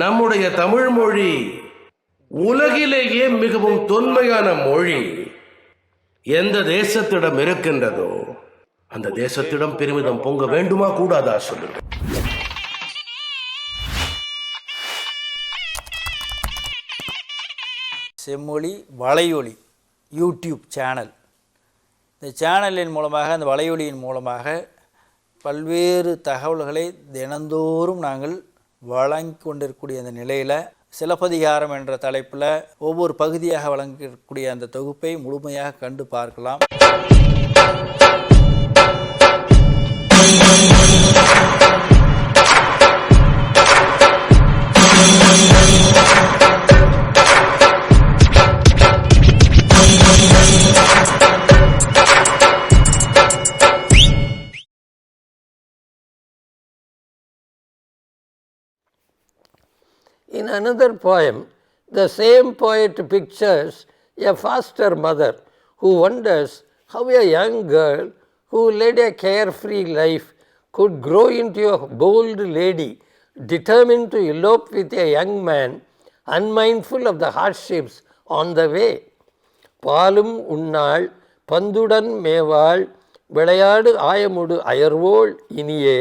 நம்முடைய தமிழ் மொழி உலகிலேயே மிகவும் தொன்மையான மொழி. எந்த தேசத்திடம் இருக்கின்றதோ அந்த தேசத்திடம் பெருமிதம் பொங்க வேண்டுமா கூடாதா சொல்லுங்க. செம்மொழி வலையொலி யூடியூப் சேனல். இந்த சேனலின் மூலமாக, அந்த வலையொலியின் மூலமாக பல்வேறு தகவல்களை தினந்தோறும் நாங்கள் வழங்கி கொண்டிருக்கக்கூடிய அந்த நிலையில் சிலப்பதிகாரம் என்ற தலைப்பில் ஒவ்வொரு பகுதியாக வழங்கக்கூடிய அந்த தொகுப்பை முழுமையாக கண்டு பார்க்கலாம். In another poem, the same poet pictures a foster mother who wonders how a young girl who led a carefree life could grow into a bold lady determined to elope with a young man, unmindful of the hardships on the way. பாலும் உன்னாள் பந்துடன் மேவாள் விளையாடு ஆயமுடு அயர்வோள் இனியே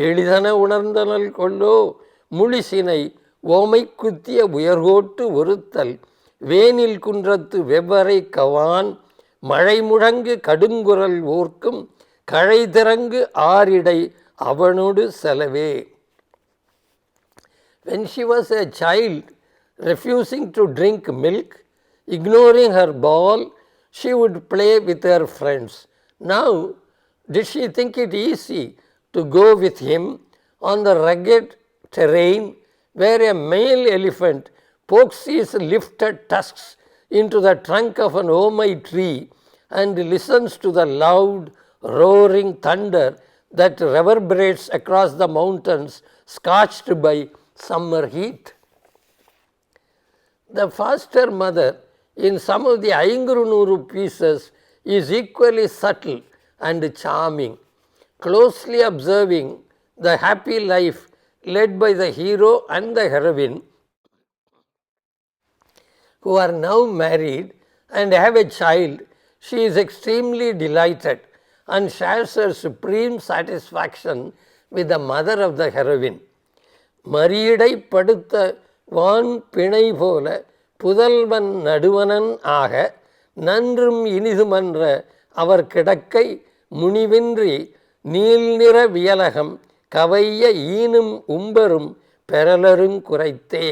எளிதன உணர்ந்தனல் கொள்ளோ முழிசினை ஓமை குத்திய உயர்கோட்டு ஒருத்தல் வேனில் குன்றத்து வெவ்வரை கவான் மழை முழங்கு கடுங்குரல் ஓர்க்கும் கழை திறங்கு ஆரிடை அவனோடு செலவே. When she was a child, refusing to drink milk, ignoring her ball, she would play with her friends. Now, did she think it easy to go with him on the rugged terrain where a male elephant pokes his lifted tusks into the trunk of an omai tree and listens to the loud roaring thunder that reverberates across the mountains scorched by summer heat? The foster mother in some of the Aingrunuru pieces is equally subtle and charming, closely observing the happy life led by the hero and the heroine, who are now married and have a child. She is extremely delighted and shares her supreme satisfaction with the mother of the heroine. மரியடை படுத்த வான் பிணை போல புதல்வன் நடுவனன் ஆக நன்றும் இனிதுமன்ற அவர் கிடக்கை முனிவின்றி நீல்நிற வியலகம் கவைய ஈனும் உம்பரும் பெறலருங் குறைத்தே.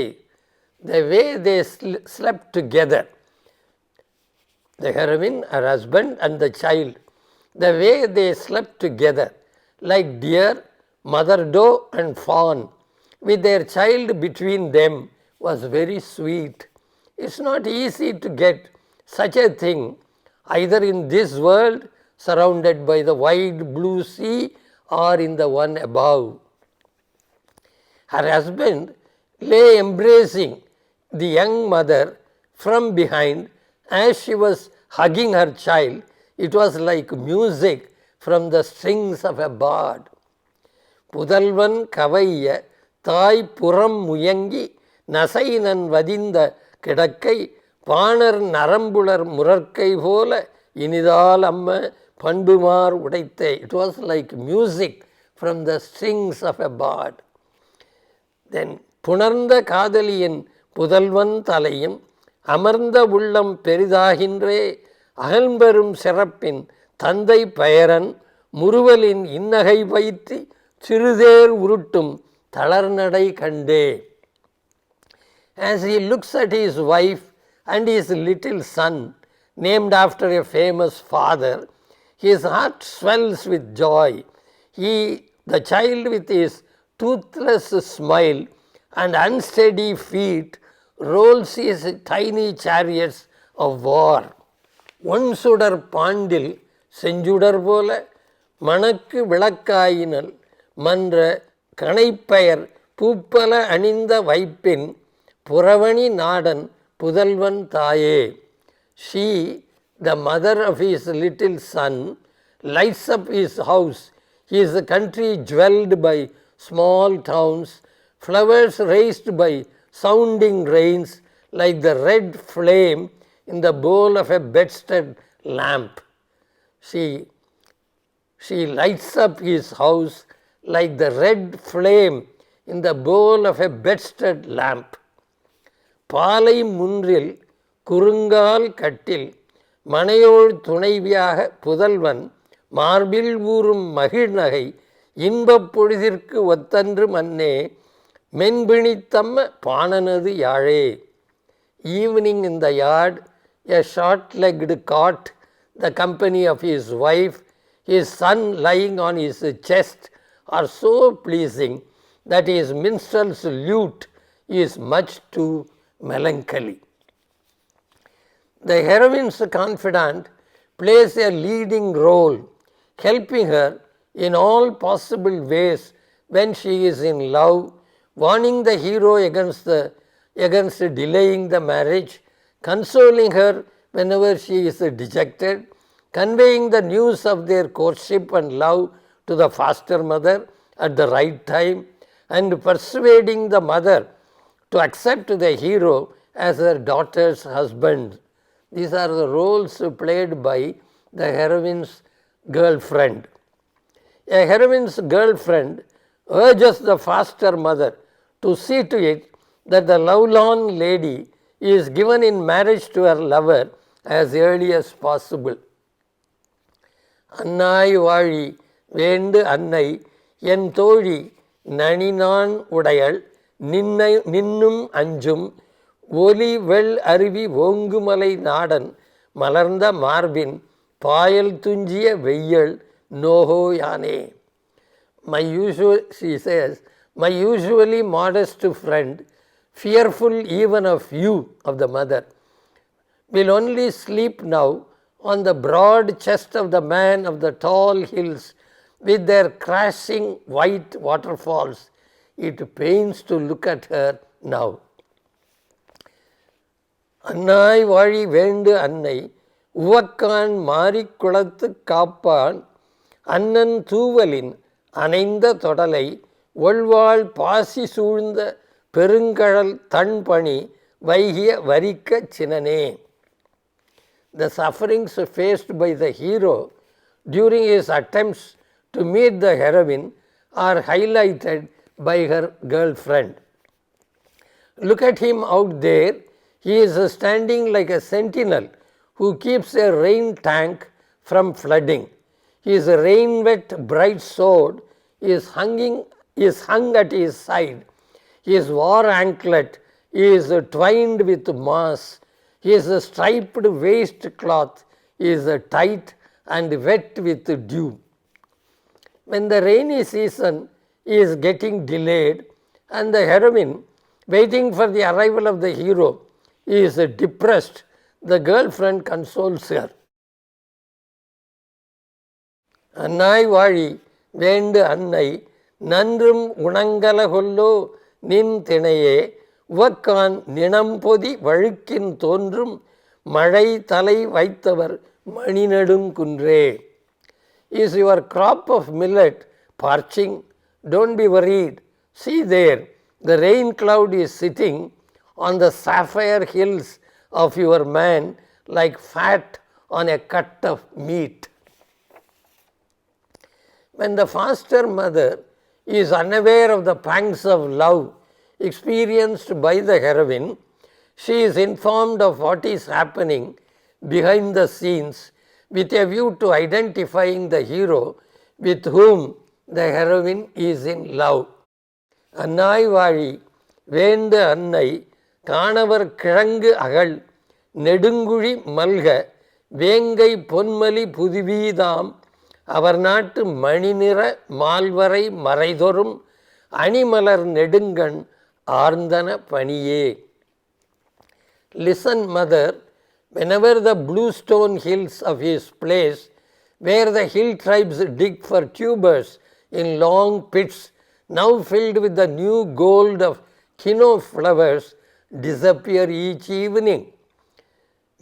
The way they slept together, the heroine, her husband and the child, the way they slept together like deer, mother doe and fawn with their child between them was very sweet. It's not easy to get such a thing either in this world surrounded by the wide blue sea or in the one above. Her husband lay embracing the young mother from behind as she was hugging her child. It was like music from the strings of a bard. புதல்வன் கவைய தாய் புறம் முயங்கி நசைனன் வதிந்த கிடக்கை பாணர் நரம்புலர் முரற்கை போல இனிதால் அம்ம பண்புமார் உடைத்தே. It was like music from the strings of a bard. Then புணர்ந்த காதலியின் புதல்வன் தலையும் அமர்ந்த உள்ளம் பெரிதாகின்றே அகல்பெரும் சிறப்பின் தந்தை பெயரன் முறுவலின் இன்னகை வைத்து சிறுதேர் உருட்டும் தளர்நடை கண்டே. As he looks at his wife and his little son, named after a famous father, his heart swells with joy. The child with his toothless smile and unsteady feet rolls his tiny chariots of war. One சுடர் பாண்டில் செஞ்சுடர் போல மணக்கு விளக்காயினல் மன்ற கணைப்பெயர் பூப்பல அணிந்த வைப்பின் புறவணி நாடன் புதல்வன் தாயே. She, the mother of his little son, lights up his house. He is a country dwelled by small towns, flowers raised by sounding rains like the red flame in the bowl of a bedstead lamp. She lights up his house like the red flame in the bowl of a bedstead lamp. பாலை முன்றில் குறுங்கால் கட்டில் மனையோள் துணைவியாக புதல்வன் மார்பில் ஊறும் மகிழ்நகை இன்பப் பொழுதிற்கு ஒத்தன்று மன்னே மென்பிணித்தம்ம பாணனது யாழே. Evening in the yard, a short-legged cot, the company of his wife, his son lying on his chest are so pleasing that his minstrel's lute is much too melancholy. The heroine's confidant plays a leading role, helping her in all possible ways when she is in love, warning the hero against delaying the marriage, consoling her whenever she is dejected, conveying the news of their courtship and love to the foster mother at the right time, and persuading the mother to accept the hero as her daughter's husband. These are the roles played by the heroine's girlfriend. A heroine's girlfriend urges the foster mother to see to it that the lovelorn lady is given in marriage to her lover as early as possible. அன்னாய் வாழி வேண்டு அன்னை என் தோழி நனினான் உடையள் நின்னும் அஞ்சும் ஒலி வெள் அருவி ஓங்குமலை நாடன் மலர்ந்த மார்பின் பாயல் துஞ்சிய வெய்யள் நோகோ யானே. She says, my usually modest friend, fearful even of you, of the mother, will only sleep now on the broad chest of the man of the tall hills with their crashing white waterfalls. It pains to look at her now. அன்னாய் வாழி வேண்டு அன்னை உவக்கான் மாரிக் குளத்து காப்பான் அன்னன் தூவலின் அணைந்த தொடலை ஒள்வாள் பாசி சூழ்ந்த பெருங்கழல் தன்பணி வைகிய வரிக்க சினனே. The sufferings faced by the hero during his attempts to meet the heroine are highlighted by her girlfriend. Look at him out there. He is standing like a sentinel who keeps a rain tank from flooding. His rain-wet bright sword is hung at his side. His war anklet is twined with moss. His striped waistcloth is tight and wet with dew. When the rainy season is getting delayed and the heroine, waiting for the arrival of the hero, is depressed, the girlfriend consoles her. அன்னாய் வாழி வேண்டு அன்னை நன்றும் உணங்கல கொல்லோ நின் திணையே உவக்கான் நினம்பொதி வழுக்கின் தோன்றும் மழை தலை வைத்தவர் மணிநெடுங்குன்றே. Is your crop of millet parching? Don't be worried. See there, the rain cloud is sitting on the sapphire hills of your man like fat on a cut of meat. When the foster mother is unaware of the pangs of love experienced by the heroine, she is informed of what is happening behind the scenes with a view to identifying the hero with whom the heroine is in love. அன்னாய் வாழி வேண்டு அன்னை காணவர் கிழங்கு அகழ் நெடுங்குழி மல்க வேங்கை பொன்மலி புதுவீதாம் அவர் நாட்டு மணிநிற மால்வரை மறைதொறும் அணிமலர் நெடுங்கண் ஆர்ந்தன பணியே. Listen, mother, whenever the bluestone hills of his place, where the hill tribes dig for tubers in long pits, now filled with the new gold of kino flowers, disappear each evening.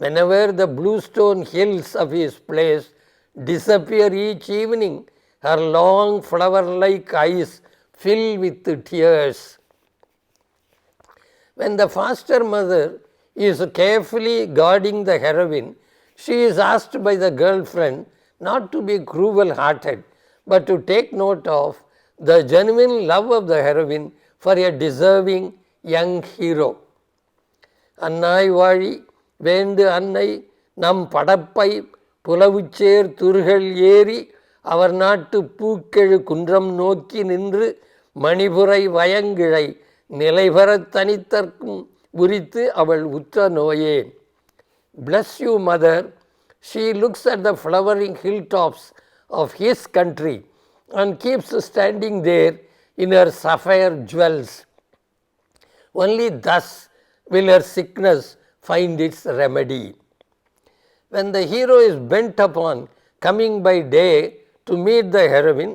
Whenever the bluestone hills of his place disappear each evening, her long flower-like eyes fill with tears. When the foster mother is carefully guarding the heroine, she is asked by the girlfriend not to be cruel hearted, but to take note of the genuine love of the heroine for a deserving young hero. அன்னாய் வாழி வேந்து அன்னை நம் படப்பை புலவுச்சேர் துருகள் ஏறி அவர் நாட்டு பூக்கெழு குன்றம் நோக்கி நின்று மணிபுரை வயங்கிழை நிலைபெறத் தனித்தற்கும் உரித்து அவள் உற்ற நோயே. Bless you, mother. She looks at the flowering hilltops of his country and keeps standing there in her sapphire jewels. Only thus will her sickness find its remedy. When the hero is bent upon coming by day to meet the heroine,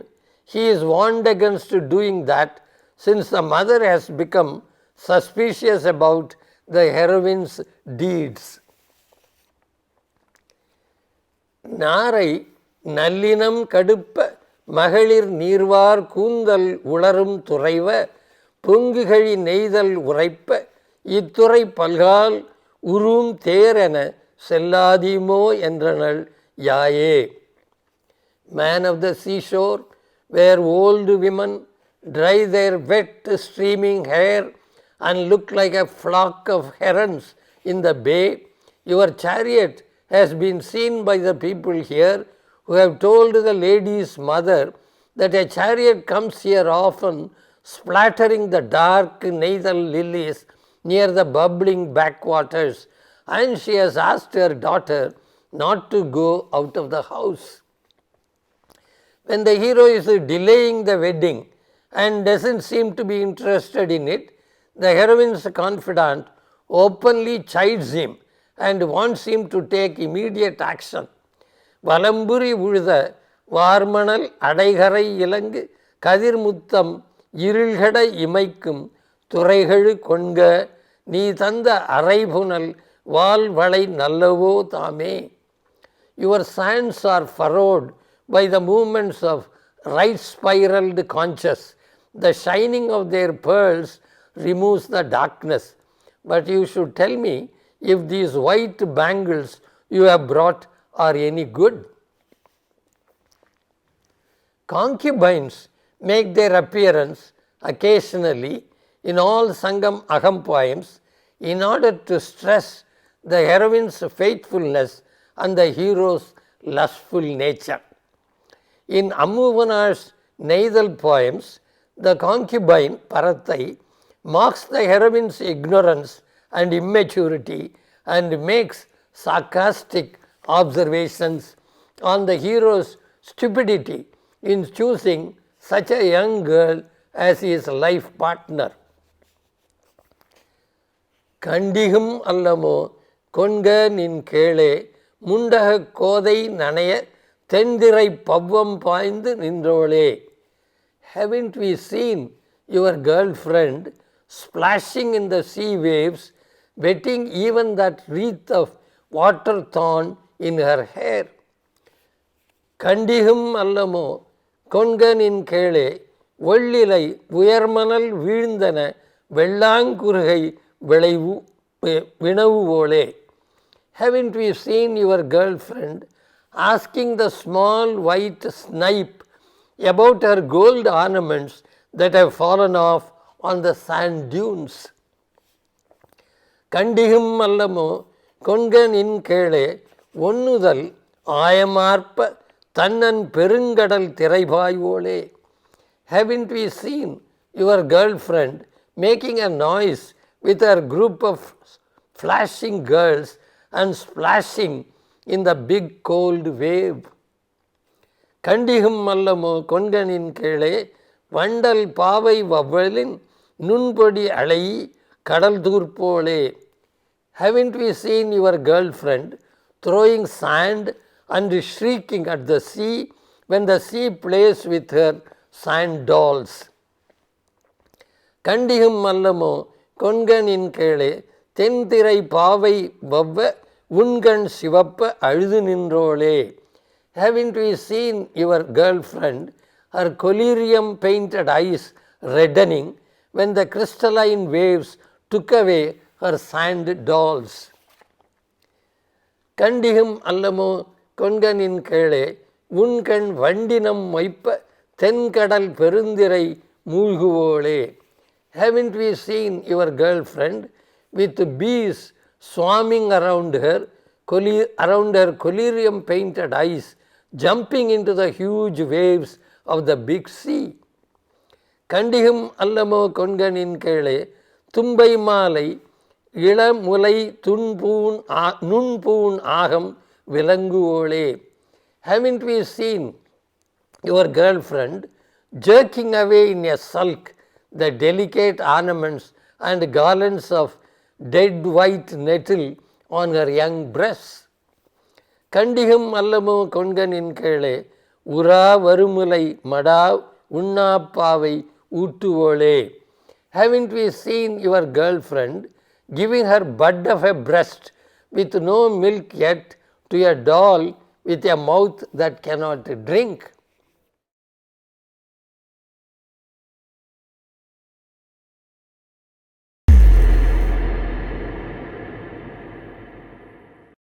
he is warned against doing that, since the mother has become suspicious about the heroine's deeds. நாரை நல்லினம் கடுப்ப மகளிர் நீர்வார் கூந்தல் உளரும் துறைவ பொங்குகழி நெய்தல் உரைப்ப இத்துறை பல்கால் உறும் தேரென செல்லாதீமோ என்றனள் யாயே. Man of the seashore, where old women dry their wet streaming hair and look like a flock of herons in the bay, your chariot has been seen by the people here, who have told the lady's mother that a chariot comes here often, splattering the dark Neithal lilies near the bubbling backwaters, and she has asked her daughter not to go out of the house. When the hero is delaying the wedding and doesn't seem to be interested in it, the heroine's confidant openly chides him and wants him to take immediate action. வலம்புரி உழுத வார்மணல் அடைகரை இலங்கு கதிர்முத்தம் இருள்கட இமைக்கும் துறைகழு கொண்க நீ தந்த அரைபுனல் வால்வளை நல்லவோ தாமே. Your sands are furrowed by the movements of right spiraled conches. The shining of their pearls removes the darkness. But you should tell me if these white bangles you have brought are any good. Concubines make their appearance occasionally in all Sangam Agam poems in order to stress the heroine's faithfulness and the hero's lustful nature. In Ammuvana's Neithal poems, the concubine Parathai mocks the heroine's ignorance and immaturity and makes sarcastic observations on the hero's stupidity in choosing such a young girl as his life partner. கண்டிகும் அல்லமோ கொண்க நின் கேளே முண்டக கோதை நனைய தென்திரை பவ்வம் பாய்ந்து நின்றோளே. Haven't we seen your girlfriend splashing in the sea waves, wetting even that wreath of water thorn in her hair? கண்டிகும் அல்லமோ கொண்கனின் கேளே ஒள்ளிலை உயர்மணல் வீழ்ந்தன வெள்ளாங்குருகை வினவுவோளே. Haven't we seen your girlfriend asking the small white snipe about her gold ornaments that have fallen off on the sand dunes? கண்டிகும் அல்லமோ கொண்கனின் கேளே ஒன்னுதல் ஆயமார்ப்ப தன்னன் பெருங்கடல் திரைபாய்வோளே. Haven't we seen your girlfriend making a noise with her group of flashing girls and splashing in the big cold wave? கண்டிகும் அல்லமோ கொண்கனின் கேளே வண்டல் பாவை வவ்வலின் நுண்பொடி அலை கடல் தூர்ப்போளே. Haven't we seen your girlfriend throwing sand and shrieking at the sea when the sea plays with her sand dolls? கண்டிகும் அல்லமோ கொண்கனின் கேளே தென்திரை பாவை வவ்வ உண்கண் சிவப்ப அழுது நின்றோளே. Haven't we seen your girlfriend, her collyrium painted eyes reddening when the crystalline waves took away her sand dolls. கண்டிகும் அல்லமோ கொன்கனின் கேளே உண்கண் வண்டினம் மொய்ப்ப தென்கடல் பெருந்திரை மூழ்குவோளே. Haven't we seen your girlfriend with bees swarming around her collyrium painted eyes, jumping into the huge waves of the big sea? கண்டிகும் அல்லமோ கொன்கனின் கேளே தும்பை மாலை இளமுலை நுண்பூன் ஆகம் விலங்குவோளே. Haven't we seen your girlfriend jerking away in a sulk the delicate ornaments and garlands of dead white nettle on her young breasts? கண்டிகும் அல்லமோ கொன்கனின் கேளே உரா வருமுலை மடா உண்ணாப்பாவை ஊட்டுவோளே. Haven't we seen your girlfriend giving her bud of a breast with no milk yet to a doll with a mouth that cannot drink?